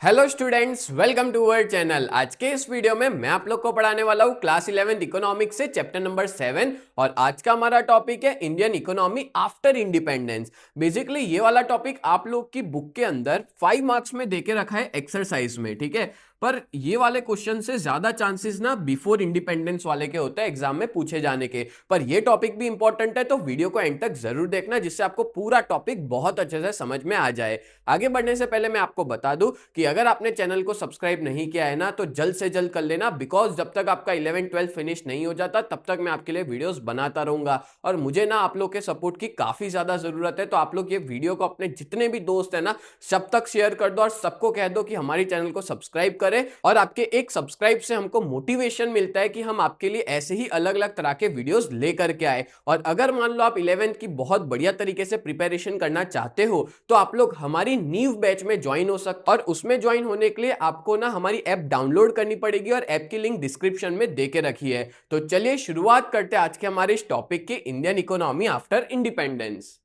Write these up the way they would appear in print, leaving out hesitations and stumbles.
Hello students, welcome to our channel. आज के इस वीडियो में मैं आप लोग को पढ़ाने वाला हूँ क्लास 11th इकोनॉमिक्स से चैप्टर नंबर 7 और आज का हमारा टॉपिक है Indian economy after independence. Basically ये वाला टॉपिक आप लोग की बुक के अंदर 5 मार्क्स में देके रखा है एक्सरसाइज में, ठीक है। पर ये वाले क्वेश्चन से ज्यादा चांसेस ना बिफोर इंडिपेंडेंस वाले के होते हैं एग्जाम में पूछे जाने के। पर ये टॉपिक भी इंपॉर्टेंट है तो वीडियो को एंड तक जरूर देखना जिससे आपको पूरा टॉपिक बहुत अच्छे से समझ में आ जाए। आगे बढ़ने से पहले मैं आपको बता दूं कि अगर आपने चैनल को सब्सक्राइब नहीं किया है ना तो जल्द से जल्द कर लेना, बिकॉज जब तक आपका 11-12 फिनिश नहीं हो जाता तब तक मैं आपके लिए वीडियोस बनाता रहूंगा और मुझे ना आप लोग के सपोर्ट की काफी ज्यादा जरूरत है। तो आप लोग ये वीडियो को अपने जितने भी दोस्त है ना सब तक शेयर कर दो और सबको कह दो कि हमारी चैनल को सब्सक्राइब करें। और आपके एक सब्सक्राइब से हमको मोटिवेशन मिलता है कि हम आपके लिए ऐसे ही अलग अलग तरह के वीडियोस लेकर के आए। और अगर मान लो आप 11th की बहुत बढ़िया तरीके से प्रिपरेशन करना चाहते हो तो आप लोग हमारी नीव बैच में ज्वाइन हो सकते और उसमें ज्वाइन होने के लिए आपको ना हमारी ऐप डाउनलोड करनी पड़ेगी और ऐप की लिंक डिस्क्रिप्शन में देके रखी है। तो चलिए शुरुआत करते हैं आज के हमारे इस टॉपिक की, इंडियन इकोनॉमी आफ्टर इंडिपेंडेंस।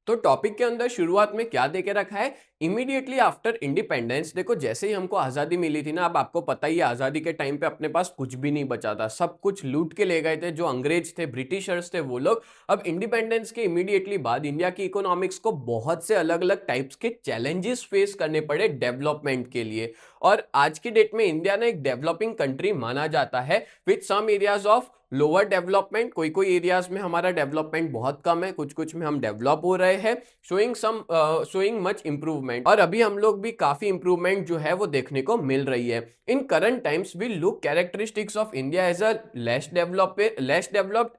तो टॉपिक के अंदर शुरुआत में क्या देके रखा है, इमीडिएटली आफ्टर इंडिपेंडेंस। देखो जैसे ही हमको आजादी मिली थी ना, अब आपको पता ही है आजादी के टाइम पे अपने पास कुछ भी नहीं बचा था, सब कुछ लूट के ले गए थे जो अंग्रेज थे, ब्रिटिशर्स थे वो लोग। अब इंडिपेंडेंस के इमीडिएटली बाद इंडिया की इकोनॉमिक्स को बहुत से अलग अलग टाइप्स के चैलेंजेस फेस करने पड़े डेवलपमेंट के लिए। और आज की डेट में इंडिया ना एक डेवलपिंग कंट्री माना जाता है with some areas of lower development. कोई कोई एरियाज में हमारा डेवलपमेंट बहुत कम है, कुछ कुछ में हम डेवलप हो रहे हैं, शोइंग मच इंप्रूवमेंट। और अभी हम लोग भी काफी इंप्रूवमेंट जो है वो देखने को मिल रही है। In current times we look characteristics of India as a less developed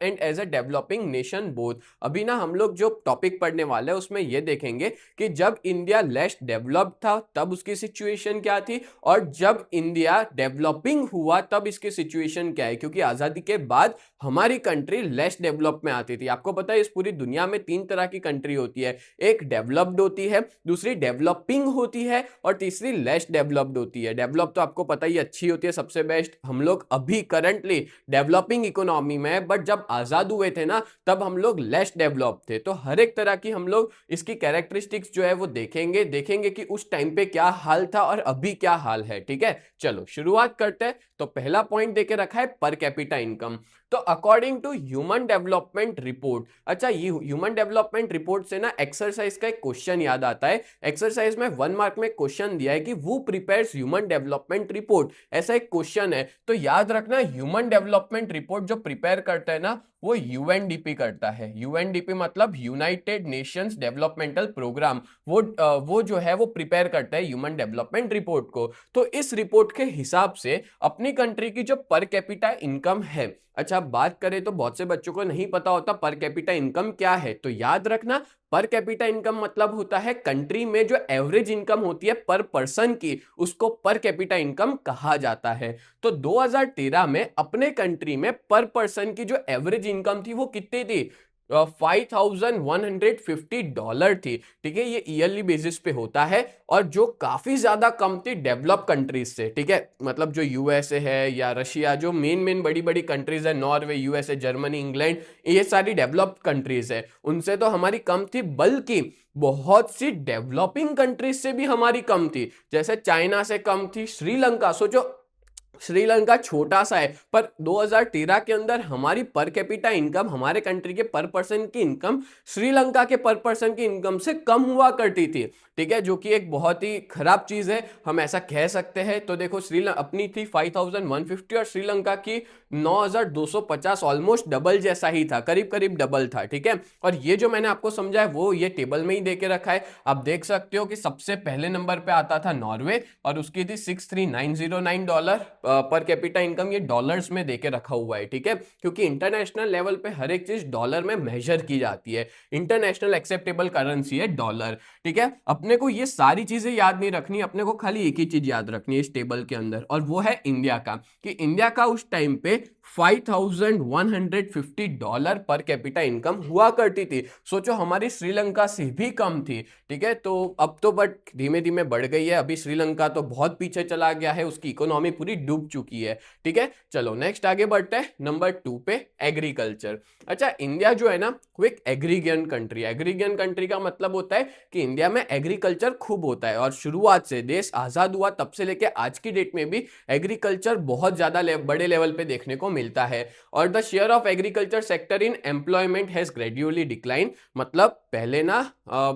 and as a developing nation both. अभी ना हम लोग जो टॉपिक पढ़ने वाले हैं उसमें ये देखेंगे कि जब इंडिया लेस डेवलप्ड था तब उसकी सिचुएशन क्या थी और जब इंडिया डेवलपिंग हुआ तब इसकी सिचुएशन क्या है। क्योंकि आजादी के बाद हमारी कंट्री लेस डेवलप में आती थी। आपको पता है इस पूरी दुनिया में 3 तरह की कंट्री होती है, एक डेवलप्ड होती है, दूसरी डेवलपिंग होती है और तीसरी लेस डेवलप्ड होती है। डेवलप तो आपको पता ही अच्छी होती है, सबसे बेस्ट। हम लोग अभी करंटली डेवलपिंग इकोनॉमी में है, बट जब आजाद हुए थे ना तब हम लोग लेस डेवलप थे। तो हर एक तरह की हम लोग इसकी कैरेक्टरिस्टिक्स जो है वो देखेंगे कि उस टाइम पे क्या हाल था और अभी क्या हाल है, ठीक है। चलो शुरुआत करते हैं। तो पहला पॉइंट देके रखा है पर कैपिटा इनकम। तो according to human development report, अच्छा ये ह्यूमन डेवलपमेंट रिपोर्ट से ना एक्सरसाइज का एक क्वेश्चन याद आता है। एक्सरसाइज में 1 मार्क में क्वेश्चन दिया है कि वो प्रिपेयर्स ह्यूमन डेवलपमेंट रिपोर्ट, ऐसा एक क्वेश्चन है। तो याद रखना ह्यूमन डेवलपमेंट रिपोर्ट जो प्रिपेयर करता है ना वो यूएनडीपी करता है। यूएनडीपी मतलब यूनाइटेड नेशंस डेवलपमेंटल प्रोग्राम। वो जो है वो प्रिपेयर करता है ह्यूमन डेवलपमेंट रिपोर्ट को। तो इस रिपोर्ट के हिसाब से अपनी कंट्री की जो पर कैपिटा इनकम है, अच्छा बात करें तो बहुत से बच्चों को नहीं पता होता पर कैपिटा इनकम क्या है। तो याद रखना पर कैपिटा इनकम मतलब होता है कंट्री में जो एवरेज इनकम होती है पर पर्सन की, उसको पर कैपिटा इनकम कहा जाता है। तो 2013 में अपने कंट्री में पर पर्सन की जो एवरेज इनकम थी वो कितनी थी, $5,150 थी, ठीक है। ये ईयरली बेसिस पे होता है और जो काफी ज्यादा कम थी डेवलप कंट्रीज से, ठीक है। मतलब जो यूएसए है या रशिया, जो मेन बड़ी बड़ी कंट्रीज है, नॉर्वे, यूएसए, जर्मनी, इंग्लैंड, ये सारी डेवलप्ड कंट्रीज है, उनसे तो हमारी कम थी, बल्कि बहुत सी डेवलपिंग कंट्रीज से भी हमारी कम थी। जैसे चाइना से कम थी, श्रीलंका, सोचो श्रीलंका छोटा सा है पर 2013 के अंदर हमारी पर कैपिटा इनकम, हमारे कंट्री के पर पर्सन की इनकम श्रीलंका के पर पर्सन की इनकम से कम हुआ करती थी, ठीक है। जो कि एक बहुत ही खराब चीज है, हम ऐसा कह सकते हैं। तो देखो श्रीलंका अपनी थी 5150 और श्रीलंका की 9250, ऑलमोस्ट डबल जैसा ही था, करीब करीब डबल था, ठीक है। और ये जो मैंने आपको समझा है वो ये टेबल में ही देके रखा है। आप देख सकते हो कि सबसे पहले नंबर पे आता था नॉर्वे और उसकी थी $63,909 पर कैपिटा इनकम। ये डॉलर्स में देके रखा हुआ है, ठीक है, क्योंकि इंटरनेशनल लेवल पे हर एक चीज डॉलर में मेजर की जाती है। इंटरनेशनल एक्सेप्टेबल करेंसी है डॉलर, ठीक है। अपने को ये सारी चीजें याद नहीं रखनी, अपने को खाली एक ही चीज याद रखनी है इस टेबल के अंदर, और वो है इंडिया का, कि इंडिया का उस टाइम पे $5,150 पर कैपिटा इनकम हुआ करती थी। सोचो हमारी श्रीलंका से भी कम थी, ठीक है। तो अब तो बट धीमे धीमे बढ़ गई है, अभी श्रीलंका तो बहुत पीछे चला गया है, उसकी इकोनॉमी पूरी डूब चुकी है, ठीक है। चलो नेक्स्ट आगे बढ़ते हैं नंबर 2 पे, एग्रीकल्चर। अच्छा, इंडिया जो है ना वो एक एग्रीगियन कंट्री है। एग्रीगियन कंट्री का मतलब होता है कि इंडिया में एग्रीकल्चर खूब होता है, और शुरुआत से देश आजाद हुआ तब से लेके आज की डेट में भी एग्रीकल्चर बहुत ज्यादा बड़े लेवल पे देखने को मिलता है। और the share of agriculture sector in employment has gradually decline. मतलब पहले ना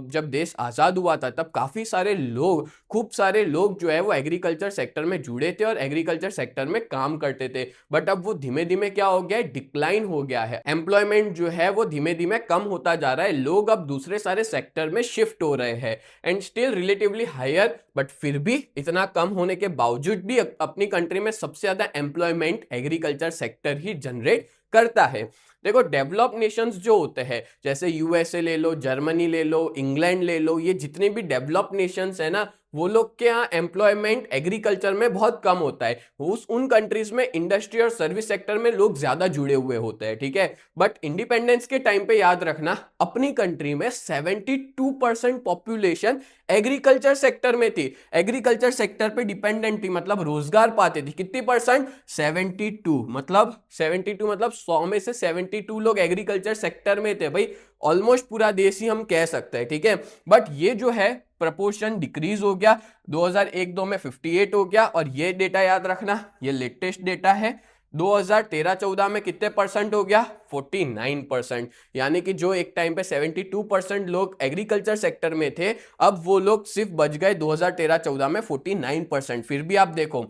जब देश आजाद हुआ था तब काफी सारे लोग, खूब सारे लोग जो है वो एग्रीकल्चर सेक्टर में जुड़े थे और एग्रीकल्चर सेक्टर में काम करते थे। बट अब वो धीमे धीमे क्या हो गया है, डिक्लाइन हो गया है। एम्प्लॉयमेंट जो है वो धीमे धीमे कम होता जा रहा है, लोग अब दूसरे सारे सेक्टर में शिफ्ट हो रहे हैं। And still relatively higher, but फिर भी इतना कम होने के बावजूद भी अपनी कंट्री में सबसे ज्यादा एम्प्लॉयमेंट एग्रीकल्चर सेक्टर ही जनरेट करता है। देखो डेवलप नेशंस जो होते हैं, जैसे यूएसए ले लो, जर्मनी ले लो, इंग्लैंड ले लो, ये जितने भी डेवलप नेशंस है ना, वो लोग के यहाँ एम्प्लॉयमेंट एग्रीकल्चर में बहुत कम होता है। उन कंट्रीज में इंडस्ट्री और सर्विस सेक्टर में लोग ज्यादा जुड़े हुए होते हैं, ठीक है। बट इंडिपेंडेंस के टाइम पे याद रखना, अपनी कंट्री में 72% पॉपुलेशन एग्रीकल्चर सेक्टर में थी, एग्रीकल्चर सेक्टर पे डिपेंडेंट थी, मतलब रोजगार पाते थे। कितनी परसेंट? 72। मतलब 72 मतलब 100 में से 72 लोग एग्रीकल्चर सेक्टर में थे। भाई ऑलमोस्ट पूरा देश ही हम कह सकते हैं, ठीक है। बट ये जो है प्रपोर्शन डिक्रीज हो गया, 2001-2 में 58 हो गया। और ये डेटा याद रखना, ये लेटेस्ट डेटा है, 2013-14 में कितने परसेंट हो गया? 49%। यानी कि जो एक टाइम पे 72% लोग एग्रीकल्चर सेक्टर में थे, अब वो लोग सिर्फ बच गए 2013-14 में 49%। फिर भी आप देखो,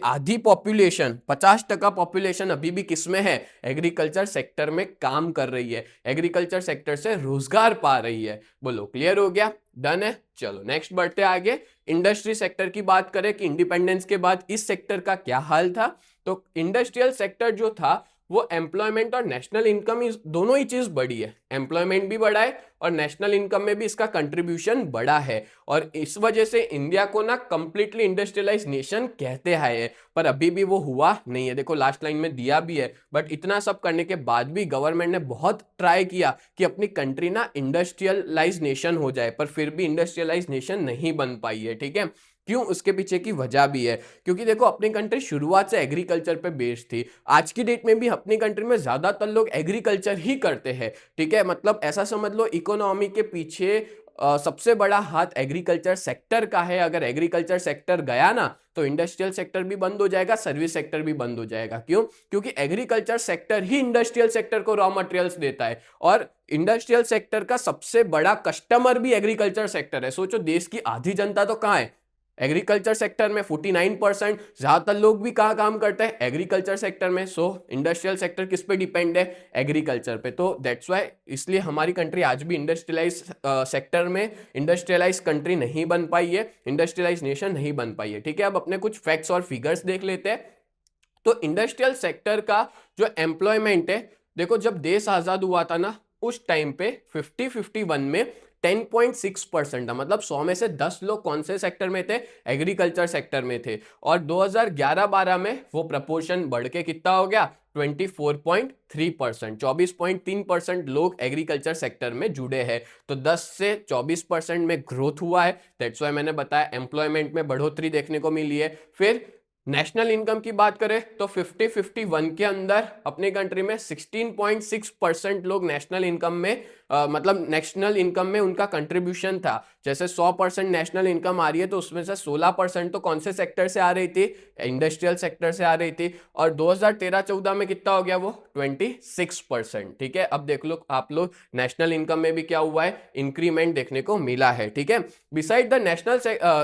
आधी पॉपुलेशन, 50% पॉपुलेशन अभी भी किसमें है? एग्रीकल्चर सेक्टर में काम कर रही है, एग्रीकल्चर सेक्टर से रोजगार पा रही है। बोलो क्लियर हो गया? डन है। चलो नेक्स्ट बढ़ते आगे। इंडस्ट्री सेक्टर की बात करें कि इंडिपेंडेंस के बाद इस सेक्टर का क्या हाल था, तो इंडस्ट्रियल सेक्टर जो था वो एम्प्लॉयमेंट और नेशनल इनकम दोनों ही चीज बढ़ी है। एम्प्लॉयमेंट भी बढ़ा है और नेशनल इनकम में भी इसका कंट्रीब्यूशन बढ़ा है। और इस वजह से इंडिया को ना कंप्लीटली इंडस्ट्रियलाइज नेशन कहते हैं, पर अभी भी वो हुआ नहीं है। देखो लास्ट लाइन में दिया भी है, बट इतना सब करने के बाद भी गवर्नमेंट ने बहुत ट्राई किया कि अपनी कंट्री ना इंडस्ट्रियलाइज नेशन हो जाए, पर फिर भी इंडस्ट्रियलाइज नेशन नहीं बन पाई है, ठीक है। क्यों? उसके पीछे की वजह भी है, क्योंकि देखो अपनी कंट्री शुरुआत से एग्रीकल्चर पे बेस्ड थी। आज की डेट में भी अपनी कंट्री में ज्यादातर लोग एग्रीकल्चर ही करते हैं, ठीक है। मतलब ऐसा समझ लो इकोनॉमी के पीछे सबसे बड़ा हाथ एग्रीकल्चर सेक्टर का है। अगर एग्रीकल्चर सेक्टर गया ना तो इंडस्ट्रियल सेक्टर भी बंद हो जाएगा, सर्विस सेक्टर भी बंद हो जाएगा। क्यों? क्योंकि एग्रीकल्चर सेक्टर ही इंडस्ट्रियल सेक्टर को रॉ मटेरियल्स देता है, और इंडस्ट्रियल सेक्टर का सबसे बड़ा कस्टमर भी एग्रीकल्चर सेक्टर है। सोचो देश की आधी जनता तो कहाँ है? एग्रीकल्चर सेक्टर में। 49% ज्यादातर लोग भी कहाँ काम करते हैं? एग्रीकल्चर सेक्टर में। सो इंडस्ट्रियल सेक्टर किस पे डिपेंड है? एग्रीकल्चर पे। तो दैट्स व्हाई, इसलिए हमारी कंट्री आज भी इंडस्ट्रियलाइज सेक्टर में इंडस्ट्रियलाइज कंट्री नहीं बन पाई है, इंडस्ट्रियलाइज नेशन नहीं बन पाई है, ठीक है। अब अपने कुछ फैक्ट्स और फिगर्स देख लेते हैं। तो इंडस्ट्रियल सेक्टर का जो एम्प्लॉयमेंट है, देखो जब देश आजाद हुआ था ना उस टाइम पे 51 में 10.6% था। मतलब 100 में से 10 लोग कौन से सेक्टर में थे? एग्रीकल्चर सेक्टर में थे। और 2011-12 में वो प्रपोर्शन बढ़ के कितना हो गया? 24.3%। 24.3% लोग एग्रीकल्चर सेक्टर में जुड़े हैं। तो 10 से 24% में ग्रोथ हुआ है। दैट्स व्हाई मैंने बताया एम्प्लॉयमेंट में बढ़ोतरी देखने को मिली है। फिर नेशनल इनकम की बात करें तो 50-51 के अंदर अपनी कंट्री में 16.6% लोग नेशनल इनकम में मतलब नेशनल इनकम में उनका कंट्रीब्यूशन था। जैसे 100% नेशनल इनकम आ रही है तो उसमें से 16% तो कौन से सेक्टर से आ रही थी? इंडस्ट्रियल सेक्टर से आ रही थी। और 2013-14 में कितना हो गया वो? 26%, ठीक है। अब देख लो आप लोग, नेशनल इनकम में भी क्या हुआ है? इंक्रीमेंट देखने को मिला है, ठीक है। Beside the national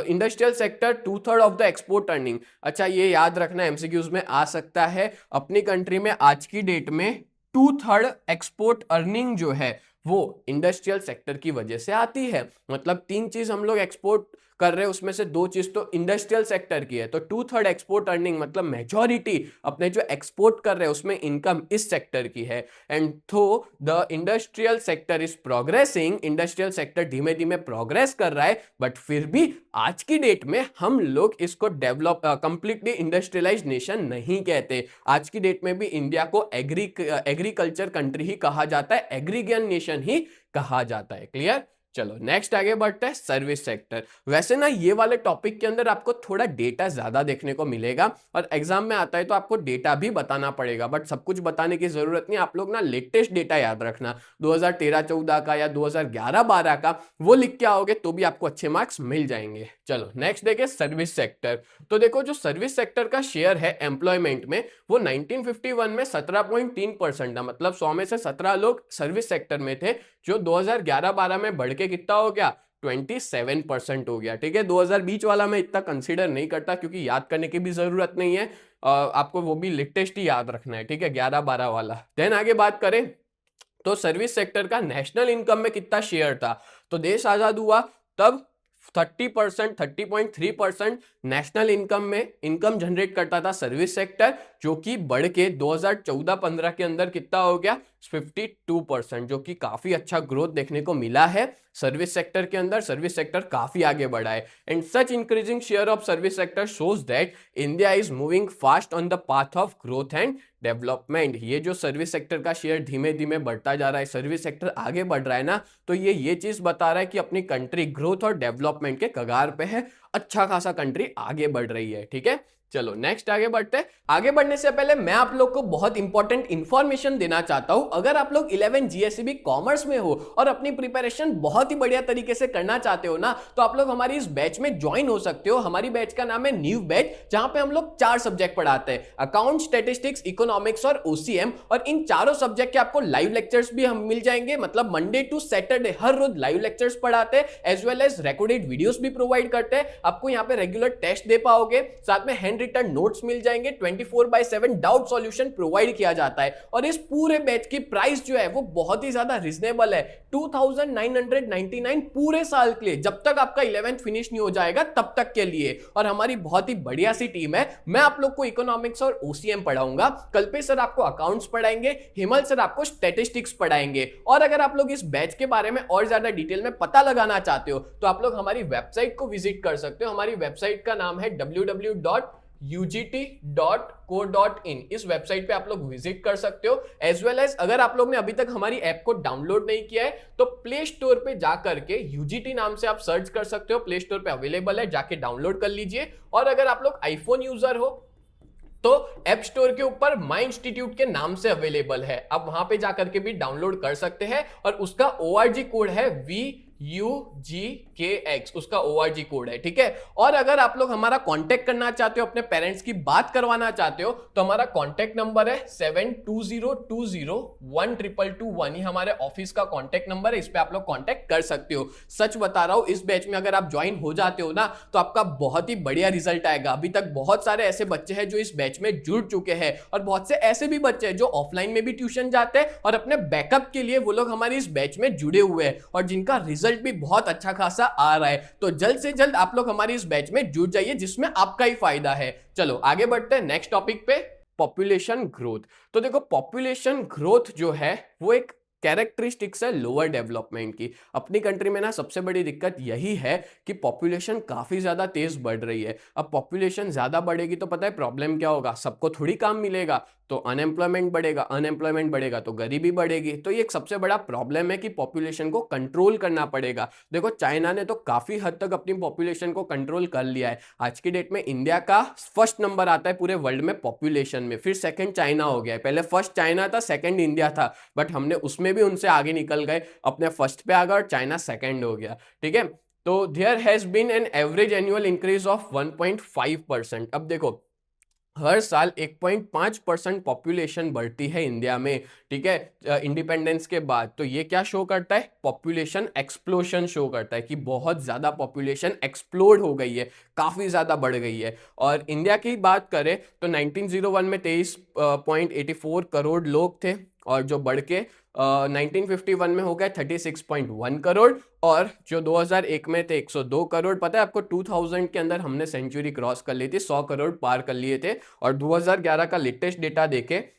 industrial sector 2/3 of the export earning. अच्छा ये याद रखना, एमसीक्यूज में आ सकता है। अपनी कंट्री में आज की डेट में 2/3 एक्सपोर्ट अर्निंग जो है वो इंडस्ट्रियल सेक्टर की वजह से आती है। मतलब 3 चीज हम लोग एक्सपोर्ट कर रहे हैं उसमें से 2 चीज तो इंडस्ट्रियल सेक्टर की है, तो 2/3 एक्सपोर्ट अर्निंग मतलब मेजॉरिटी अपने जो एक्सपोर्ट कर रहे हैं उसमें इनकम इस सेक्टर की है। एंड तो the industrial sector is progressing, industrial sector धीमे धीमे प्रोग्रेस कर रहा है, बट फिर भी आज की डेट में हम लोग इसको डेवलप कंप्लीटली इंडस्ट्रियलाइज नेशन नहीं कहते। आज की डेट में भी इंडिया को एग्रीकल्चर कंट्री ही कहा जाता है, एग्रीगेन नेशन ही कहा जाता है। क्लियर? चलो नेक्स्ट आगे बढ़ते हैं, सर्विस सेक्टर। वैसे ना ये वाले टॉपिक के अंदर आपको थोड़ा डेटा ज्यादा देखने को मिलेगा और एग्जाम में आता है तो आपको डेटा भी बताना पड़ेगा, बट सब कुछ बताने की जरूरत नहीं। आप लोग ना लेटेस्ट डेटा याद रखना, 2013-14 का या 2011-12 का, वो लिख के आओगे तो भी आपको अच्छे मार्क्स मिल जाएंगे। चलो नेक्स्ट देखें सर्विस सेक्टर। तो देखो जो सर्विस सेक्टर का शेयर है एम्प्लॉयमेंट में, वो 1951 में 17.3% था, मतलब 100 में से 17 लोग सर्विस सेक्टर में थे, जो 2011-12 में बढ़ के कितना हो गया, 27% हो गया। ठीक है, 2020 वाला मैं इतना कंसीडर नहीं करता क्योंकि याद करने की भी जरूरत नहीं है, आपको वो भी लेटेस्ट ही याद रखना है। ठीक है, 11-12 वाला। देन आगे बात करें तो सर्विस सेक्टर का नेशनल इनकम में कितना शेयर था, तो देश आजाद हुआ तब 30%, 30.3% नेशनल इनकम में इनकम जनरेट करता था सर्विस सेक्टर, जो कि बढ़ के 2014-15 के अंदर कितना हो गया, 52%, जो कि काफी अच्छा ग्रोथ देखने को मिला है सर्विस सेक्टर के अंदर। सर्विस सेक्टर काफी आगे बढ़ा है and such increasing share of service sector shows that India is moving fast on the path of growth and development. ये जो सर्विस सेक्टर का शेयर धीमे धीमे बढ़ता जा रहा है, सर्विस सेक्टर आगे बढ़ रहा है ना, तो ये चीज बता रहा है कि अपनी कंट्री ग्रोथ और डेवलपमेंट के कगार पे है, अच्छा खासा कंट्री आगे बढ़ रही है। ठीक है, चलो नेक्स्ट आगे बढ़ते हैं। आगे बढ़ने से पहले मैं आप लोग को बहुत इंपॉर्टेंट इंफॉर्मेशन देना चाहता हूं। अगर आप लोग 11 जीएसईबी कॉमर्स में हो और अपनी प्रिपरेशन बहुत ही बढ़िया तरीके से करना चाहते हो ना, तो आप लोग हमारी इस बैच में ज्वाइन हो सकते हो। हमारी बैच का नाम है न्यू बैच, जहां पे हम लोग 4 सब्जेक्ट पढ़ाते हैं, अकाउंट, स्टैटिस्टिक्स, इकोनॉमिक्स और ओसीएम। और इन चारों सब्जेक्ट के आपको लाइव लेक्चर्स भी हम मिल जाएंगे, मतलब मंडे टू सैटरडे हर रोज लाइव लेक्चर्स पढ़ाते हैं, as well as recorded videos भी प्रोवाइड करते हैं। आपको यहाँ पे रेगुलर टेस्ट दे पाओगे, साथ में हैंड रिटन नोट्स मिल जाएंगे, 24/7 डाउट सॉल्यूशन प्रोवाइड किया जाता है। और इस पूरे बैच की प्राइस जो है वो बहुत ही ज्यादा रिजनेबल है, 2999 पूरे साल के लिए, जब तक आपका 11th फिनिश नहीं हो जाएगा तब तक के लिए। और हमारी बहुत ही बढ़िया सी टीम है। मैं आप लोग को इकोनॉमिक्स और ओसीएम पढ़ाऊंगा, कल्पेश सर आपको अकाउंट्स पढ़ाएंगे, हिमल सर आपको स्टैटिस्टिक्स पढ़ाएंगे। और अगर आप लोग इस बैच के बारे में और ज्यादा डिटेल में पता लगाना चाहते हो तो आप लोग हमारी वेबसाइट को विजिट कर सकते हो। हमारी वेबसाइट का नाम है www.ugt.co.in। इस वेबसाइट पे आप लोग विजिट कर सकते हो। एज वेल एज अगर आप लोग ने अभी तक हमारी ऐप को डाउनलोड नहीं किया है तो प्ले स्टोर पे जाकर के UGT नाम से आप सर्च कर सकते हो, प्ले स्टोर पे अवेलेबल है, जाके डाउनलोड कर लीजिए। और अगर आप लोग आईफोन यूजर हो तो ऐप स्टोर के ऊपर माई इंस्टीट्यूट के नाम से अवेलेबल है, आप वहां पे जाकर के भी डाउनलोड कर सकते हैं। और उसका ORG कोड है VUGKX, उसका ORG कोड है। ठीक है, और अगर आप लोग हमारा कांटेक्ट करना चाहते हो, अपने पेरेंट्स की बात करवाना चाहते हो, तो हमारा कांटेक्ट नंबर है 7202012221। ये हमारे ऑफिस का कांटेक्ट नंबर है, इस पे आप लोग कांटेक्ट कर सकते हो। सच बता रहा हूं, इस बैच में अगर आप ज्वाइन हो जाते हो ना तो आपका बहुत ही बढ़िया रिजल्ट आएगा। अभी तक बहुत सारे ऐसे बच्चे हैं जो इस बैच में जुड़ चुके हैं, और बहुत से ऐसे भी बच्चे हैं जो ऑफलाइन में भी ट्यूशन जाते हैं और अपने बैकअप के लिए वो लोग हमारी इस बैच में जुड़े हुए हैं, और जिनका रिजल्ट भी बहुत अच्छा खासा आ रहा है। तो जल्द से जल्द आप लोग हमारी इस बैच में जुड़ जाइए, जिसमें आपका ही फायदा है। चलो आगे बढ़ते हैं नेक्स्ट टॉपिक पे, पॉपुलेशन ग्रोथ। तो देखो पॉपुलेशन ग्रोथ जो है वो एक कैरेक्टरिस्टिक्स है लोअर डेवलपमेंट की। अपनी कंट्री में ना सबसे बड़ी दिक्कत यही है कि पॉपुलेशन काफी ज्यादा तेज बढ़ रही है। अब पॉपुलेशन ज्यादा बढ़ेगी तो पता है प्रॉब्लम क्या होगा, सबको थोड़ी काम मिलेगा, तो अनएम्प्लॉयमेंट बढ़ेगा, अनएम्प्लॉयमेंट बढ़ेगा तो गरीबी बढ़ेगी। तो ये एक सबसे बड़ा प्रॉब्लम है कि पॉपुलेशन को कंट्रोल करना पड़ेगा। देखो चाइना ने तो काफी हद तक अपनी पॉपुलेशन को कंट्रोल कर लिया है। आज की डेट में इंडिया का फर्स्ट नंबर आता है पूरे वर्ल्ड में पॉपुलेशन में, फिर सेकंड चाइना हो गया है। पहले फर्स्ट चाइना था, सेकंड इंडिया था, बट हमने उसमें भी उनसे आगे निकल गए, अपने फर्स्ट पे आ गए और चाइना सेकंड हो गया। ठीक है, तो there has been an average annual increase of 1.5%। अब देखो हर साल 1.5% पॉपुलेशन बढ़ती है इंडिया में। ठीक है, इंडिपेंडेंस के बाद। तो ये क्या शो करता है, पॉपुलेशन एक्सप्लोशन शो करता है कि बहुत ज्यादा पॉपुलेशन एक्सप्लोड हो गई है, काफी ज्यादा बढ़ गई है। और इंडिया की बात करें तो 1901 में 23.84 करोड़ लोग थे, और जो बढ़ के 1951 में हो गए 36.1 करोड़, और जो 2001 में थे 102 करोड़। पता है आपको 2000 के अंदर हमने सेंचुरी क्रॉस कर ली थी, 100 करोड़ पार कर लिए थे, और 2011 का लेटेस्ट डेटा देखे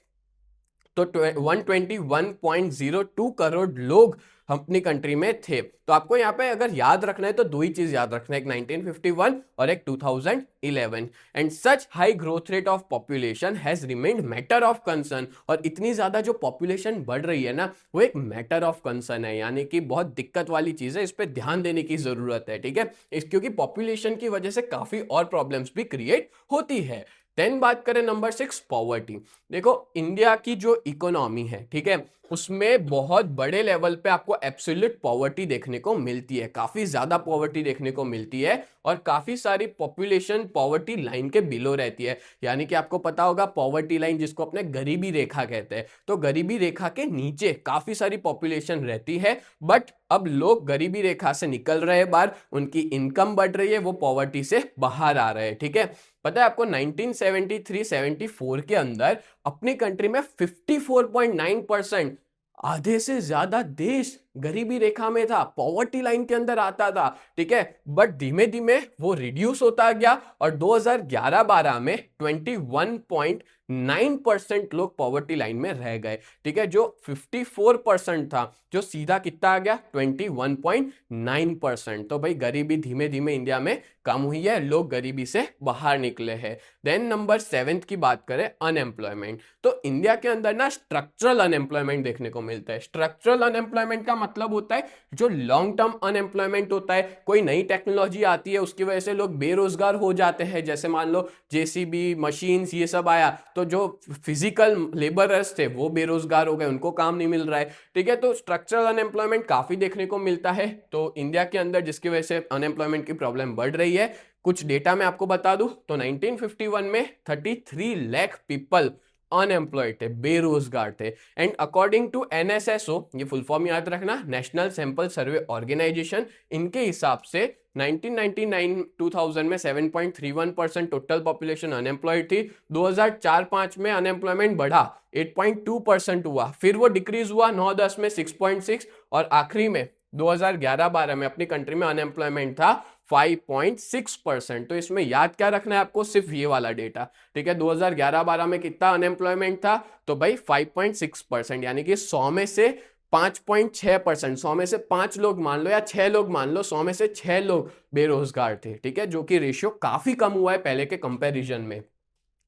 तो 121.02 करोड़ लोग अपनी कंट्री में थे। तो आपको यहाँ पे अगर याद रखना है तो दो ही चीज याद रखना है, एक 1951 और एक 2011। And such high growth rate of population has remained matter of concern. और इतनी ज्यादा जो पॉपुलेशन बढ़ रही है ना, वो एक मैटर ऑफ कंसर्न है, यानी कि बहुत दिक्कत वाली चीज है, इस पर ध्यान देने की जरूरत है, ठीक है। क्योंकि पॉपुलेशन की वजह से काफी और प्रॉब्लम्स भी क्रिएट होती है। देन बात करें नंबर 6, पॉवर्टी। देखो इंडिया की जो इकोनॉमी है, ठीक है, उसमें बहुत बड़े लेवल पे आपको एब्सोल्यूट पॉवर्टी देखने को मिलती है, काफी ज्यादा पॉवर्टी देखने को मिलती है, और काफी सारी पॉपुलेशन पॉवर्टी लाइन के बिलो रहती है। यानी कि आपको पता होगा पॉवर्टी लाइन जिसको अपने गरीबी रेखा कहते हैं, तो गरीबी रेखा के नीचे काफी सारी पॉपुलेशन रहती है। बट अब लोग गरीबी रेखा से निकल रहे हैं बाहर, उनकी इनकम बढ़ रही है, वो पॉवर्टी से बाहर आ रहे हैं, ठीक है। पता है आपको 1973-74 के अंदर अपनी कंट्री में 54.9%, आधे से ज्यादा देश गरीबी रेखा में था, पॉवर्टी लाइन के अंदर आता था, ठीक है। बट धीमे धीमे वो रिड्यूस होता गया, और 2011-12 में 21.9% लोग पॉवर्टी लाइन में रह गए, ठीक है। जो 54% था, जो सीधा कितना आ गया 21.9%। तो भाई गरीबी धीमे धीमे इंडिया में कम हुई है, लोग गरीबी से बाहर निकले हैं। देन नंबर 7 की बात करें, अनएम्प्लॉयमेंट। तो इंडिया के अंदर ना स्ट्रक्चरल अनएम्प्लॉयमेंट देखने को मिलता है। स्ट्रक्चरल अनएम्प्लॉयमेंट का मतलब होता है जो लॉन्ग टर्म अनएम्प्लॉयमेंट होता है, कोई नई टेक्नोलॉजी आती है उसकी वजह से लोग बेरोजगार हो जाते हैं, जैसे मान लो जेसीबी मशीन्स ये सब आया, तो जो फिजिकल लेबरर्स थे वो बेरोजगार हो गए, उनको काम नहीं मिल रहा है, ठीक है। तो स्ट्रक्चरल अनएम्प्लॉयमेंट काफी देखने को मिलता है तो इंडिया के अंदर, जिसकी वजह से अनएम्प्लॉयमेंट की प्रॉब्लम बढ़ रही है। कुछ डेटा मैं आपको बता दूं तो 1951 में 33 लाख पीपल अनएम्प्लॉयड थे, बेरोजगार थे। एंड अकॉर्डिंग टू NSSO, ये फुल फॉर्म याद रखना, नेशनल सैंपल सर्वे ऑर्गेनाइजेशन, इनके हिसाब से 1999-2000 में 7.31% टोटल पॉपुलेशन अनएम्प्लॉयड थी। 2004-5 में अनएम्प्लॉयमेंट बढ़ा, 8.2% हुआ, फिर वो डिक्रीज हुआ 9-10 में 6.6, और आखिरी में 2011-12 में अपनी कंट्री में अनएम्प्लॉयमेंट था 5.6%। तो इसमें याद क्या रखना है आपको, सिर्फ ये वाला डेटा, ठीक है। 2011-12 में कितना अनएम्प्लॉयमेंट था, तो भाई 5.6%, यानी कि 100 में से 5.6%, 100 में से 5 लोग मान लो या 6 लोग मान लो, 100 में से 6 लोग बेरोजगार थे, ठीक है, जो कि रेशियो काफी कम हुआ है पहले के कंपैरिजन में।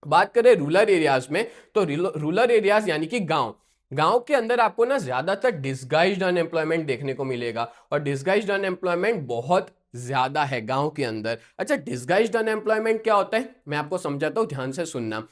बात करें रूरल एरियाज में, तो रूरल एरियाज यानी कि गांव के अंदर आपको ना ज्यादातर डिस्गाइज्ड अनएम्प्लॉयमेंट देखने को मिलेगा, और डिस्गाइज्ड अनएम्प्लॉयमेंट बहुत ज्यादा है गांव के अंदर। अच्छा, डिस्गाइज्ड अनएम्प्लॉयमेंट क्या होता है मैं आपको समझाता हूं, ध्यान से सुनना।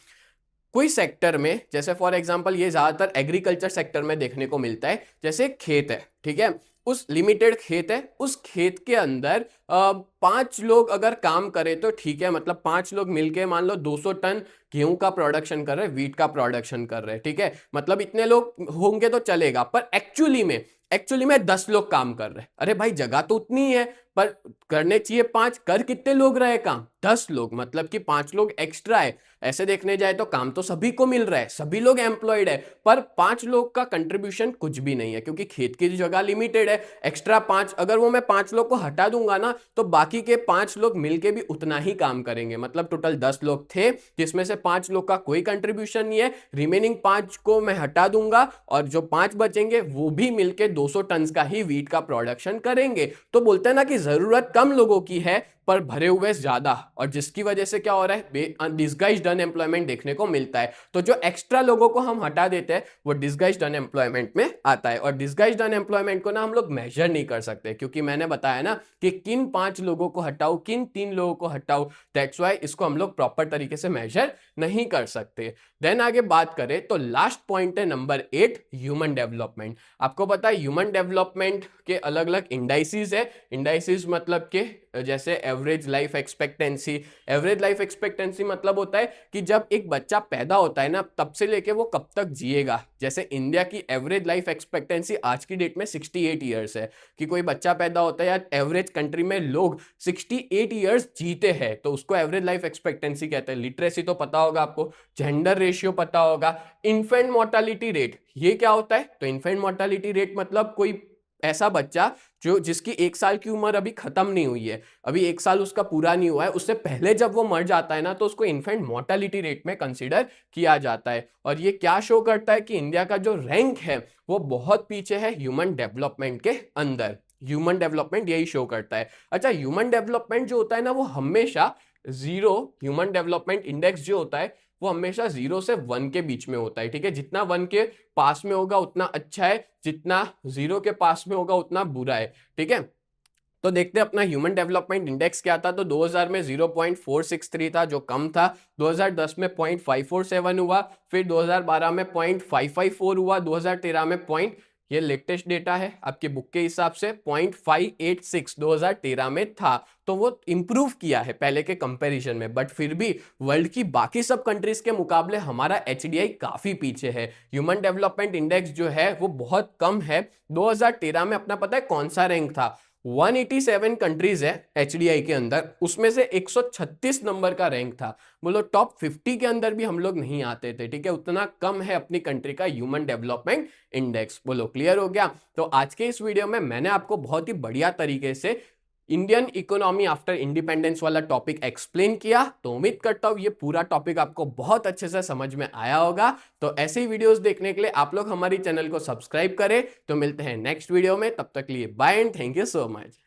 कोई सेक्टर में, जैसे फॉर एग्जांपल ये ज्यादातर एग्रीकल्चर सेक्टर में देखने को मिलता है, जैसे खेत है, ठीक है, उस लिमिटेड खेत है, उस खेत के अंदर 5 लोग अगर काम करें तो ठीक है, मतलब 5 लोग मिलके मान लो 200 टन गेहूं का प्रोडक्शन कर रहे हैं, वीट का प्रोडक्शन कर रहे हैं, ठीक है, मतलब इतने लोग होंगे तो चलेगा। पर एक्चुअली में 10 लोग काम कर रहे हैं। अरे भाई जगह तो उतनी ही है, पर करने चाहिए 5, कर कितने लोग रहे काम, 10 लोग, मतलब कि 5 लोग एक्स्ट्रा है। ऐसे देखने जाए तो काम तो सभी को मिल रहा है, सभी लोग एम्प्लॉयड है, पर 5 लोग का कंट्रीब्यूशन कुछ भी नहीं है, क्योंकि खेत की जगह लिमिटेड है। एक्स्ट्रा 5, अगर वो मैं 5 लोग को हटा दूंगा ना, तो बाकी के 5 लोग मिलके भी उतना ही काम करेंगे। मतलब टोटल 10 लोग थे, जिसमें से 5 लोग का कोई कंट्रीब्यूशन नहीं है, रिमेनिंग 5 को मैं हटा दूंगा, और जो 5 बचेंगे वो भी मिलके 200 टन का ही वीट का प्रोडक्शन करेंगे। तो बोलते हैं ना कि जरूरत कम लोगों की है पर भरे हुए ज्यादा, और जिसकी वजह से क्या हो रहा है, डिस्गाइज्ड अनएम्प्लॉयमेंट देखने को मिलता है। तो जो एक्स्ट्रा लोगों को हम हटा देते हैं वो डिस्गाइज्ड अनएम्प्लॉयमेंट में आता है, और डिस्गाइज्ड अनएम्प्लॉयमेंट को ना हम लोग मेजर नहीं कर सकते, क्योंकि मैंने बताया ना कि किन 5 लोगों को हटाओ, किन 3 लोगों को हटाओ, दैट्स व्हाई इसको हम लोग प्रॉपर तरीके से मेजर नहीं कर सकते। देन आगे बात करें तो लास्ट पॉइंट है नंबर 8, ह्यूमन डेवलपमेंट। आपको पता है ह्यूमन डेवलपमेंट के अलग अलग इंडाइसिस है। इंडाइसिस मतलब के जैसे average life expectancy. Average life expectancy मतलब होता है कि जब एक बच्चा पैदा होता है ना तब से लेके वो कब तक जिएगा। जैसे इंडिया की एवरेज लाइफ एक्सपेक्टेंसी आज की डेट में 68 ईयर्स है, कि कोई बच्चा पैदा होता है या एवरेज कंट्री में लोग 68 ईयर्स जीते हैं तो उसको एवरेज लाइफ एक्सपेक्टेंसी कहते हैं। लिटरेसी तो पता होगा आपको, जेंडर रेशियो पता होगा, इन्फेंट मोर्टालिटी रेट ये क्या होता है? तो इन्फेंट मोर्टालिटी रेट मतलब कोई ऐसा बच्चा जो जिसकी 1 साल की उम्र अभी खत्म नहीं हुई है, अभी 1 साल उसका पूरा नहीं हुआ है, उससे पहले जब वो मर जाता है ना तो उसको इन्फेंट मोर्टालिटी रेट में कंसीडर किया जाता है। और ये क्या शो करता है कि इंडिया का जो रैंक है वो बहुत पीछे है ह्यूमन डेवलपमेंट के अंदर। ह्यूमन डेवलपमेंट यही शो करता है। अच्छा, ह्यूमन डेवलपमेंट जो होता है ना वो हमेशा जीरो, ह्यूमन डेवलपमेंट इंडेक्स जो होता है वो हमेशा 0 से 1 के बीच में होता है, ठीक है। जितना 1 के पास में होगा उतना अच्छा है, जितना 0 के पास में होगा उतना बुरा है, ठीक है। तो देखते हैं अपना ह्यूमन डेवलपमेंट इंडेक्स क्या था। तो 2000 में 0.463 था जो कम था, 2010 में 0.547 हुआ, फिर 2012 में 0.554 हुआ, 2013 में ये लेटेस्ट डेटा है आपके बुक के हिसाब से 0.586 2013 में था। तो वो इंप्रूव किया है पहले के कंपैरिजन में, बट फिर भी वर्ल्ड की बाकी सब कंट्रीज के मुकाबले हमारा एचडीआई काफी पीछे है। ह्यूमन डेवलपमेंट इंडेक्स जो है वो बहुत कम है। 2013 में अपना पता है कौन सा रैंक था? 187 कंट्रीज है एचडीआई के अंदर, उसमें से 136 नंबर का रैंक था। बोलो टॉप 50 के अंदर भी हम लोग नहीं आते थे, ठीक है। उतना कम है अपनी कंट्री का ह्यूमन डेवलपमेंट इंडेक्स। बोलो क्लियर हो गया? तो आज के इस वीडियो में मैंने आपको बहुत ही बढ़िया तरीके से इंडियन इकोनॉमी आफ्टर इंडिपेंडेंस वाला टॉपिक एक्सप्लेन किया। तो उम्मीद करता हूं ये पूरा टॉपिक आपको बहुत अच्छे से समझ में आया होगा। तो ऐसे ही वीडियोस देखने के लिए आप लोग हमारी चैनल को सब्सक्राइब करें। तो मिलते हैं नेक्स्ट वीडियो में, तब तक के लिए bye and thank you so much.